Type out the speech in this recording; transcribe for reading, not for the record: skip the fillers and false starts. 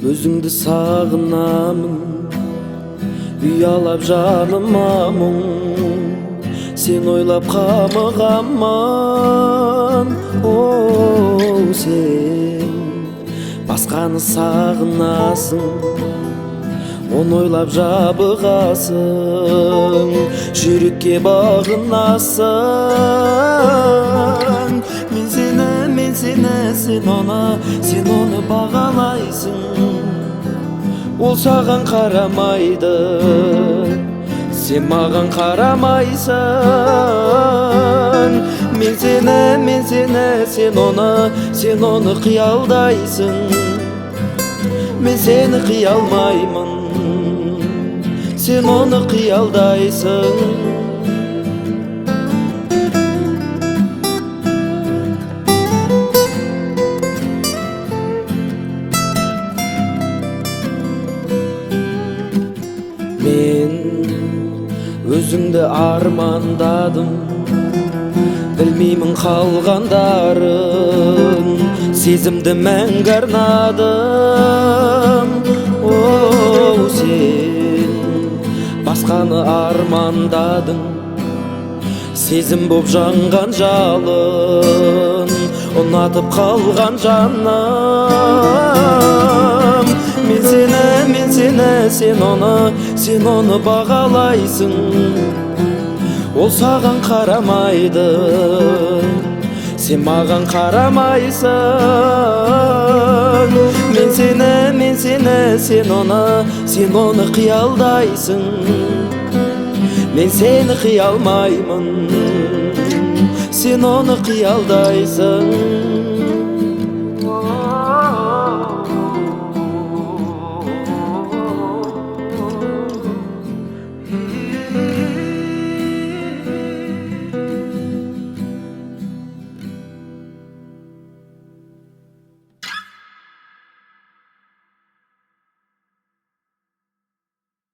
Özüңді сағынамын, ұялап жаныма мұң, сен ойлап қамығамын. О, сен басқаны сағынасың, оны ойлап жабығасың, жүрекке бағынасың. Мен сені, сен оны бағалайсың. Ол саған қарамайды, сен маған қарамайсың. Мен сені, сен оны қиялдайсың. Мен сені қиялмаймын, сен оны қиялдайсың. Мен өзіңді армандадым, білмеймін қалғандарын, сезімді мәңгі арнадым. О, сен басқаны армандадың, сезім боп жанған жалын, ұнатып қалған жаным. Мен сені, сен оны бағалайсың. Ол саған қарамайды, сен маған қарамайсың. Мен сені, сен оны қиялдайсың. Мен сені қиялмаймын, сен оны қиялдайсың.